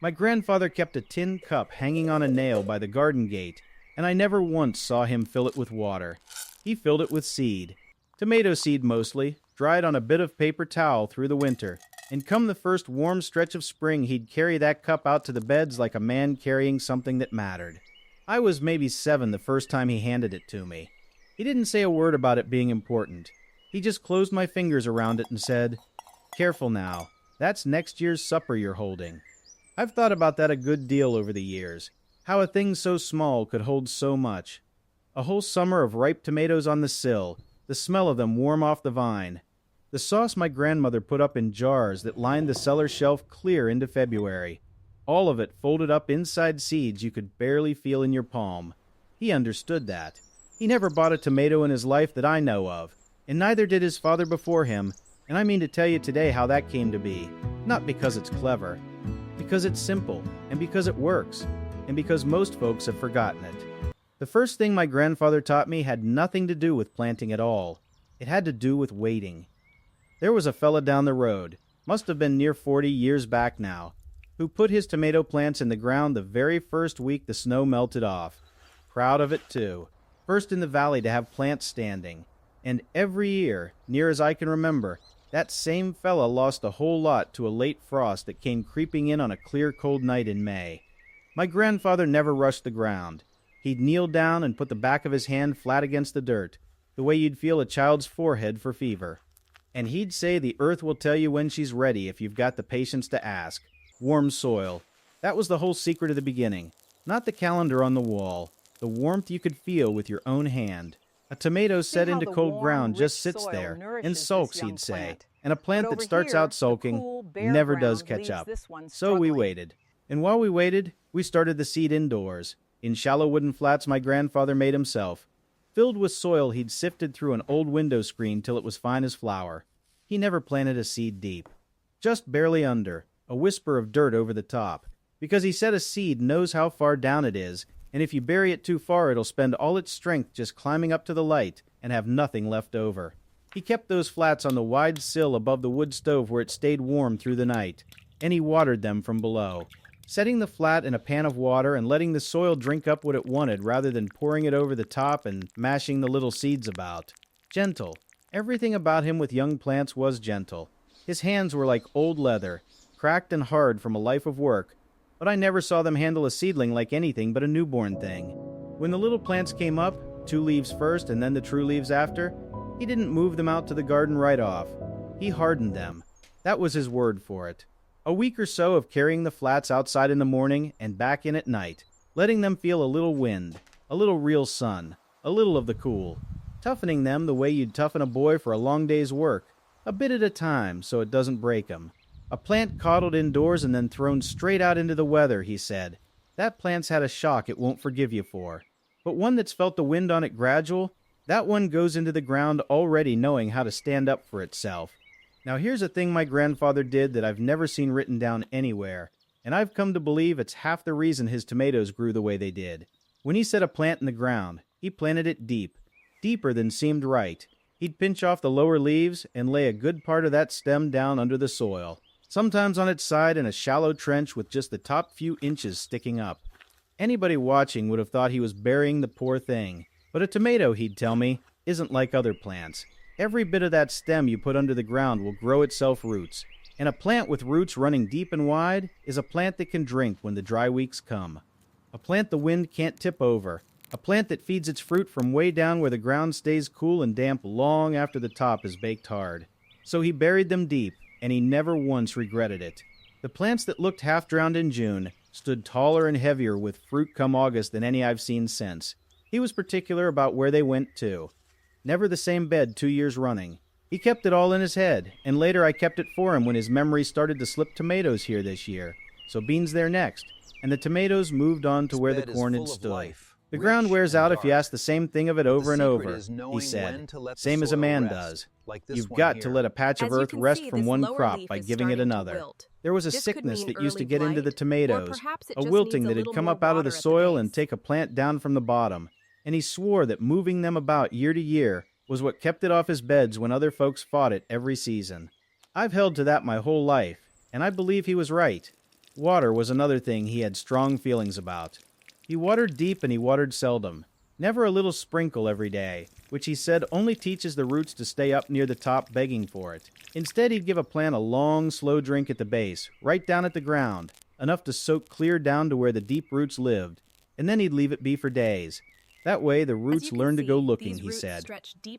My grandfather kept a tin cup hanging on a nail by the garden gate, and I never once saw him fill it with water. He filled it with seed. Tomato seed mostly, dried on a bit of paper towel through the winter. And come the first warm stretch of spring, he'd carry that cup out to the beds like a man carrying something that mattered. I was maybe 7 the first time he handed it to me. He didn't say a word about it being important. He just closed my fingers around it and said, "Careful now. That's next year's supper you're holding." I've thought about that a good deal over the years, how a thing so small could hold so much. A whole summer of ripe tomatoes on the sill, the smell of them warm off the vine. The sauce my grandmother put up in jars that lined the cellar shelf clear into February. All of it folded up inside seeds you could barely feel in your palm. He understood that. He never bought a tomato in his life that I know of, and neither did his father before him, and I mean to tell you today how that came to be. Not because it's clever, because it's simple, and because it works, and because most folks have forgotten it. The first thing my grandfather taught me had nothing to do with planting at all. It had to do with waiting. There was a fella down the road, must have been near 40 years back now, who put his tomato plants in the ground the very first week the snow melted off. Proud of it, too. First in the valley to have plants standing. And every year, near as I can remember, that same fella lost a whole lot to a late frost that came creeping in on a clear, cold night in May. My grandfather never rushed the ground. He'd kneel down and put the back of his hand flat against the dirt, the way you'd feel a child's forehead for fever. And he'd say the earth will tell you when she's ready if you've got the patience to ask. Warm soil. That was the whole secret of the beginning. Not the calendar on the wall. The warmth you could feel with your own hand. A tomato set into cold ground just sits there and sulks, he'd say. And a plant that starts out sulking never does catch up. So we waited. And while we waited, we started the seed indoors, in shallow wooden flats my grandfather made himself. Filled with soil he'd sifted through an old window screen till it was fine as flour. He never planted a seed deep. Just barely under, a whisper of dirt over the top, because he said a seed knows how far down it is, and if you bury it too far it'll spend all its strength just climbing up to the light and have nothing left over. He kept those flats on the wide sill above the wood stove where it stayed warm through the night, and he watered them from below, setting the flat in a pan of water and letting the soil drink up what it wanted rather than pouring it over the top and mashing the little seeds about. Gentle. Everything about him with young plants was gentle. His hands were like old leather, cracked and hard from a life of work, but I never saw them handle a seedling like anything but a newborn thing. When the little plants came up, 2 leaves first and then the true leaves after, he didn't move them out to the garden right off. He hardened them. That was his word for it. A week or so of carrying the flats outside in the morning and back in at night, letting them feel a little wind, a little real sun, a little of the cool, toughening them the way you'd toughen a boy for a long day's work, a bit at a time so it doesn't break him. A plant coddled indoors and then thrown straight out into the weather, he said. That plant's had a shock it won't forgive you for. But one that's felt the wind on it gradual, that one goes into the ground already knowing how to stand up for itself. Now here's a thing my grandfather did that I've never seen written down anywhere, and I've come to believe it's half the reason his tomatoes grew the way they did. When he set a plant in the ground, he planted it deep, deeper than seemed right. He'd pinch off the lower leaves and lay a good part of that stem down under the soil, sometimes on its side in a shallow trench with just the top few inches sticking up. Anybody watching would have thought he was burying the poor thing. But a tomato, he'd tell me, isn't like other plants. Every bit of that stem you put under the ground will grow itself roots. And a plant with roots running deep and wide is a plant that can drink when the dry weeks come. A plant the wind can't tip over. A plant that feeds its fruit from way down where the ground stays cool and damp long after the top is baked hard. So he buried them deep, and he never once regretted it. The plants that looked half drowned in June stood taller and heavier with fruit come August than any I've seen since. He was particular about where they went, too. Never the same bed 2 years running. He kept it all in his head, and later I kept it for him when his memory started to slip tomatoes here this year. So beans there next, and the tomatoes moved on to where the corn had stood. The ground wears out if you ask the same thing of it over and over, he said, same as a man does. You've got to let a patch of earth rest from one crop by giving it another. There was a sickness that used to get into the tomatoes, a wilting that had come up out of the soil and take a plant down from the bottom. And he swore that moving them about year to year was what kept it off his beds when other folks fought it every season. I've held to that my whole life, and I believe he was right. Water was another thing he had strong feelings about. He watered deep and he watered seldom. Never a little sprinkle every day, which he said only teaches the roots to stay up near the top begging for it. Instead, he'd give a plant a long, slow drink at the base, right down at the ground, enough to soak clear down to where the deep roots lived, and then he'd leave it be for days. That way, the roots learned to go looking, he said.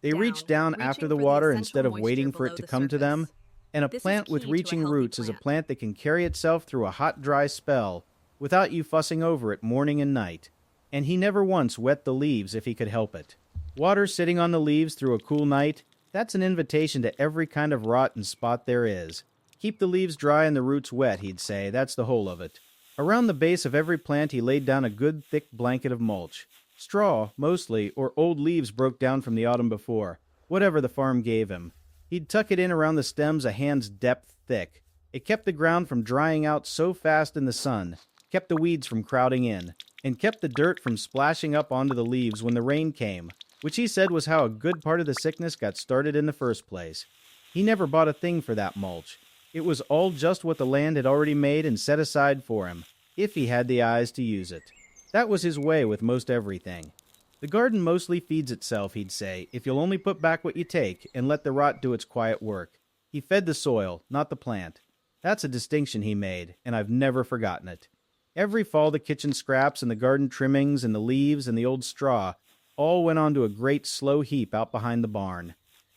They reached down after the water instead of waiting for it to come to them, and a plant with reaching roots is a plant that can carry itself through a hot, dry spell without you fussing over it morning and night. And he never once wet the leaves if he could help it. Water sitting on the leaves through a cool night, that's an invitation to every kind of rot and spot there is. Keep the leaves dry and the roots wet, he'd say, that's the whole of it. Around the base of every plant he laid down a good thick blanket of mulch. Straw, mostly, or old leaves broke down from the autumn before, whatever the farm gave him. He'd tuck it in around the stems a hand's depth thick. It kept the ground from drying out so fast in the sun, kept the weeds from crowding in, and kept the dirt from splashing up onto the leaves when the rain came, which he said was how a good part of the sickness got started in the first place. He never bought a thing for that mulch. It was all just what the land had already made and set aside for him, if he had the eyes to use it. That was his way with most everything. The garden mostly feeds itself, he'd say, if you'll only put back what you take and let the rot do its quiet work. He fed the soil, not the plant. That's a distinction he made, and I've never forgotten it. Every fall the kitchen scraps and the garden trimmings and the leaves and the old straw all went onto a great slow heap out behind the barn.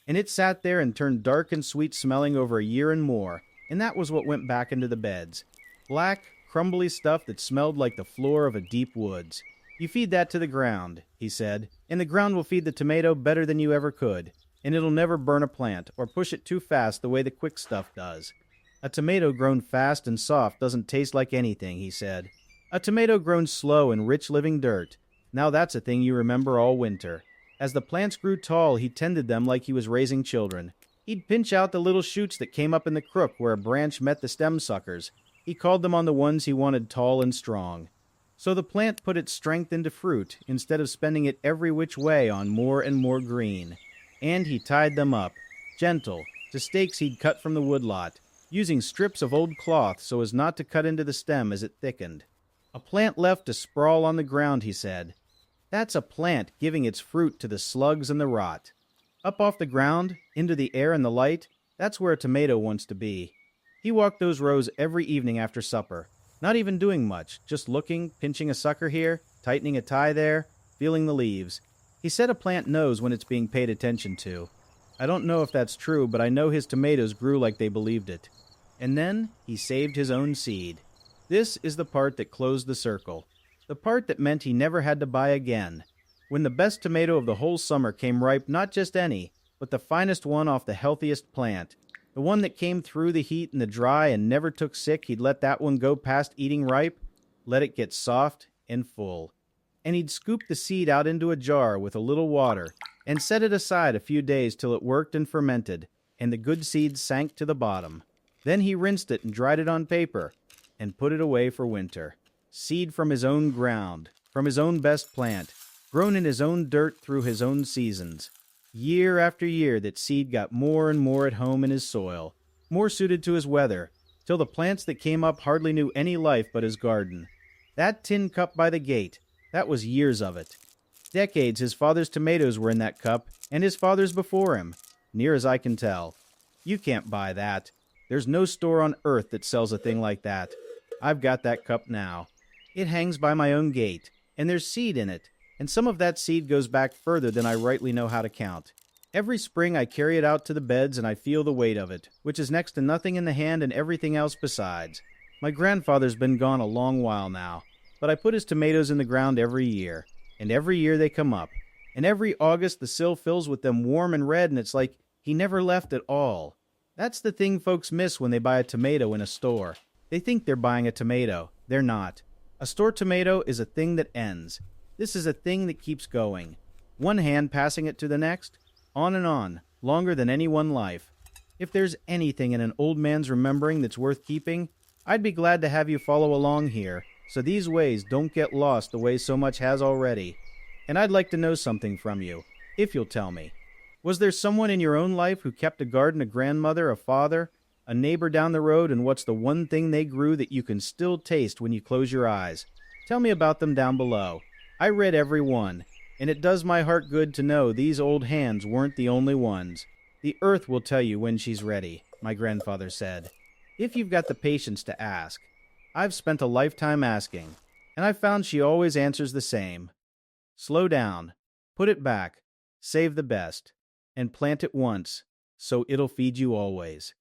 And it sat there and turned dark and sweet-smelling over a year and more, and that was what went back into the beds. Black, crumbly stuff that smelled like the floor of a deep woods. You feed that to the ground, he said, and the ground will feed the tomato better than you ever could, and it'll never burn a plant or push it too fast the way the quick stuff does. A tomato grown fast and soft doesn't taste like anything, he said. A tomato grown slow in rich living dirt. Now that's a thing you remember all winter. As the plants grew tall, he tended them like he was raising children. He'd pinch out the little shoots that came up in the crook where a branch met the stem suckers. He called them on the ones he wanted tall and strong. So the plant put its strength into fruit instead of spending it every which way on more and more green. And he tied them up, gentle, to stakes he'd cut from the woodlot, using strips of old cloth so as not to cut into the stem as it thickened. A plant left to sprawl on the ground, he said. That's a plant giving its fruit to the slugs and the rot. Up off the ground, into the air and the light, that's where a tomato wants to be. He walked those rows every evening after supper, not even doing much, just looking, pinching a sucker here, tightening a tie there, feeling the leaves. He said a plant knows when it's being paid attention to. I don't know if that's true, but I know his tomatoes grew like they believed it. And then he saved his own seed. This is the part that closed the circle. The part that meant he never had to buy again. When the best tomato of the whole summer came ripe, not just any, but the finest one off the healthiest plant, the one that came through the heat and the dry and never took sick, he'd let that one go past eating ripe, let it get soft and full. And he'd scoop the seed out into a jar with a little water and set it aside a few days till it worked and fermented, and the good seed sank to the bottom. Then he rinsed it and dried it on paper and put it away for winter. Seed from his own ground, from his own best plant, grown in his own dirt through his own seasons. Year after year that seed got more and more at home in his soil, more suited to his weather, till the plants that came up hardly knew any life but his garden. That tin cup by the gate, that was years of it. Decades his father's tomatoes were in that cup, and his father's before him, near as I can tell. You can't buy that. There's no store on earth that sells a thing like that. I've got that cup now. It hangs by my own gate, and there's seed in it, and some of that seed goes back further than I rightly know how to count. Every spring I carry it out to the beds and I feel the weight of it, which is next to nothing in the hand and everything else besides. My grandfather's been gone a long while now, but I put his tomatoes in the ground every year, and every year they come up, and every August the sill fills with them warm and red, and it's like he never left at all. That's the thing folks miss when they buy a tomato in a store. They think they're buying a tomato. They're not. A store tomato is a thing that ends. This is a thing that keeps going. One hand passing it to the next, on and on, longer than any one life. If there's anything in an old man's remembering that's worth keeping, I'd be glad to have you follow along here, so these ways don't get lost the way so much has already. And I'd like to know something from you, if you'll tell me. Was there someone in your own life who kept a garden, a grandmother, a father, a neighbor down the road, and what's the one thing they grew that you can still taste when you close your eyes? Tell me about them down below. I read every one, and it does my heart good to know these old hands weren't the only ones. The earth will tell you when she's ready, my grandfather said, if you've got the patience to ask. I've spent a lifetime asking, and I've found she always answers the same. Slow down, put it back, save the best, and plant it once, so it'll feed you always.